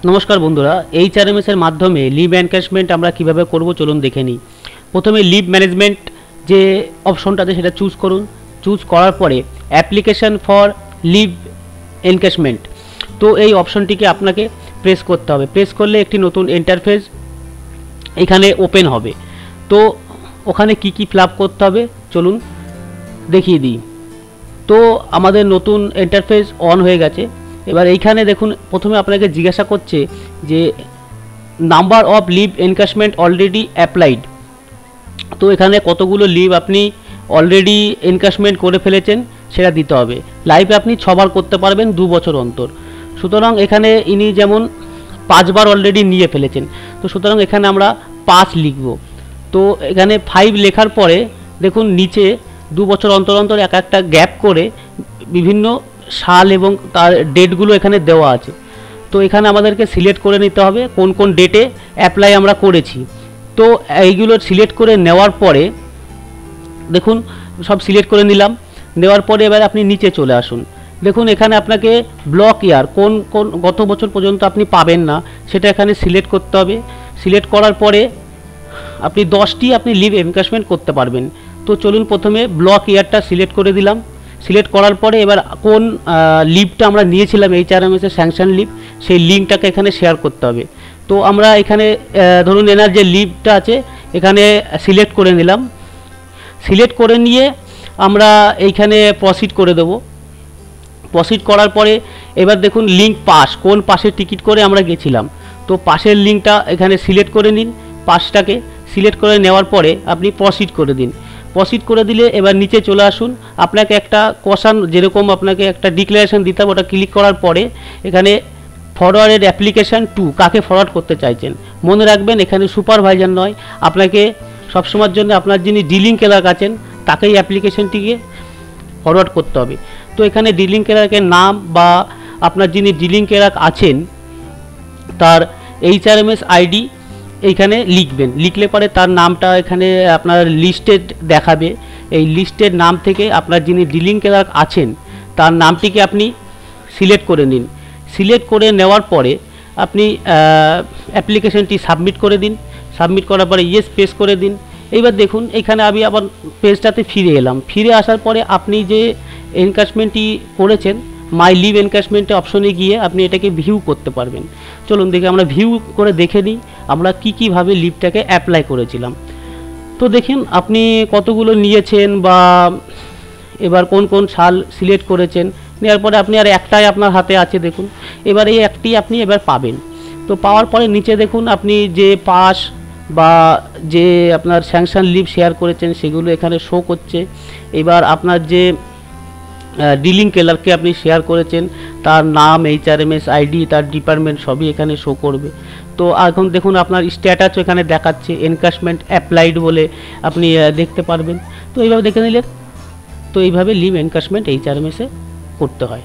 নমস্কার বন্ধুরা, এইচআরএমএস এর মাধ্যমে লিভ এনক্যাশমেন্ট আমরা কিভাবে করব চলুন দেখে নিই। প্রথমে লিভ ম্যানেজমেন্ট যে অপশনটা আছে সেটা চুজ করুন। চুজ করার পরে অ্যাপ্লিকেশন ফর লিভ এনক্যাশমেন্ট, তো এই অপশনটিকে আপনাকে প্রেস করতে হবে। প্রেস করলে একটি নতুন ইন্টারফেস এখানে ওপেন হবে। তো ওখানে কি কি ফিল আপ করতে হবে চলুন দেখিয়ে দিই। তো আমাদের নতুন ইন্টারফেস অন হয়ে গেছে। এবার এইখানে দেখুন, প্রথমে আপনাকে জিজ্ঞাসা করছে যে number of leave encashment already applied. তো এখানে কতগুলো লিভ আপনি অলরেডি এনক্যাশমেন্ট করে ফেলেছেন সেটা দিতে হবে। লাইভে আপনি 6 বার করতে পারবেন 2 বছর অন্তর। সুতরাং এখানে ইনি যেমন 5 বার অলরেডি নিয়ে ফেলেছেন, তো সুতরাং এখানে আমরা 5 লিখব। তো এখানে 5 লেখার পরে দেখুন নিচে 2 বছর অন্তর অন্তর একটা গ্যাপ করে বিভিন্ন সাল এবং তার ডেটগুলো এখানে দেওয়া আছে। তো এখানে আমাদেরকে সিলেক্ট করে নিতে হবে কোন কোন ডেটে অ্যাপ্লাই আমরা করেছি। তো এইগুলো সিলেক্ট করে নেওয়ার পরে দেখুন সব সিলেক্ট করে নিলাম। নেওয়ার পরে এবার আপনি নিচে চলে আসুন। দেখুন এখানে আপনাকে ব্লক ইয়ার কোন কোন গত বছর পর্যন্ত আপনি পাবেন না সেটা এখানে সিলেক্ট করতে হবে। সিলেক্ট করার পরে আপনি 10টি আপনি লিভ এনক্যাশমেন্ট করতে পারবেন। তো চলুন প্রথমে ব্লক ইয়ারটা সিলেক্ট করে দিলাম। সিলেক্ট করার পরে এবার কোন লিভটা আমরা নিয়েছিলাম এইচআরএমএস এর স্যাংশন লিভ, সেই লিঙ্কটাকে এখানে শেয়ার করতে হবে। তো আমরা এখানে ধরুন এনার যে লিভটা আছে এখানে সিলেক্ট করে নিলাম। সিলেক্ট করে নিয়ে আমরা এইখানে প্রসিড করে দেব। প্রসিড করার পরে এবার দেখুন লিঙ্ক পাস, কোন পাসের টিকিট করে আমরা গেছিলাম। তো পাসের লিঙ্কটা এখানে সিলেক্ট করে নিন। পাসটাকে সিলেক্ট করে নেওয়ার পরে আপনি প্রসিড করে দিন। প্রসিড করে দিলে এবার নিচে চলে আসুন। আপনাকে একটা কোশ্চেন, যেরকম আপনাকে একটা ডিক্লারেশন দিতে হবে, ওটা ক্লিক করার পরে এখানে ফরওয়ার্ডেড অ্যাপ্লিকেশান টু, কাকে ফরওয়ার্ড করতে চাইছেন। মনে রাখবেন এখানে সুপারভাইজার নয়, আপনাকে সবসময়ের জন্য আপনার যিনি ডিলিং ক্লার্ক আছেন তাকেই অ্যাপ্লিকেশনটিকে ফরওয়ার্ড করতে হবে। তো এখানে ডিলিং ক্লার্কের নাম বা আপনার যিনি ডিলিং ক্লার্ক আছেন তার এইচআরএমএস আইডি এইখানে লিখবেন। লিখলে পরে তার নামটা এখানে আপনার লিস্টেড দেখাবে। এই লিস্টের নাম থেকে আপনার যিনি ডিলিং ক্লার্ক আছেন তার নামটিকে আপনি সিলেক্ট করে নিন। সিলেক্ট করে নেওয়ার পরে আপনি অ্যাপ্লিকেশনটি সাবমিট করে দিন। সাবমিট করার পরে ইয়েস প্রেস করে দিন। এইবার দেখুন এখানে আমি আবার পেজটাতে ফিরে এলাম। ফিরে আসার পরে আপনি যে এনক্যাশমেন্টটি করেছেন মাই লিভ এনক্যাশমেন্টে অপশনে গিয়ে আপনি এটাকে ভিউ করতে পারবেন। চলুন দেখে আমরা ভিউ করে দেখে নিই আমরা কীভাবে লিভটাকে অ্যাপ্লাই করেছিলাম। তো দেখুন আপনি কতগুলো নিয়েছেন বা এবার কোন কোন সাল সিলেক্ট করেছেন। নেওয়ার পরে আপনি আর একটাই আপনার হাতে আছে দেখুন। এবার এই একটি আপনি এবার পাবেন। তো পাওয়ার পরে নিচে দেখুন আপনি যে পাস বা যে আপনার স্যাংশন লিভ শেয়ার করেছেন সেগুলো এখানে শো করছে। এবার আপনার যে ডিলিং ক্লার্ককে আপনি শেয়ার করেছেন তার নাম, এইচআরএমএস আইডি, তার ডিপার্টমেন্ট সবই এখানে শো করবে। তো এখন দেখুন আপনার স্ট্যাটাসও এখানে দেখাচ্ছে এনক্যাশমেন্ট অ্যাপ্লাইড বলে আপনি দেখতে পারবেন। তো এইভাবে দেখে নিলে তো এইভাবে লিভ এনক্যাশমেন্ট এইচআরএমএসে করতে হয়।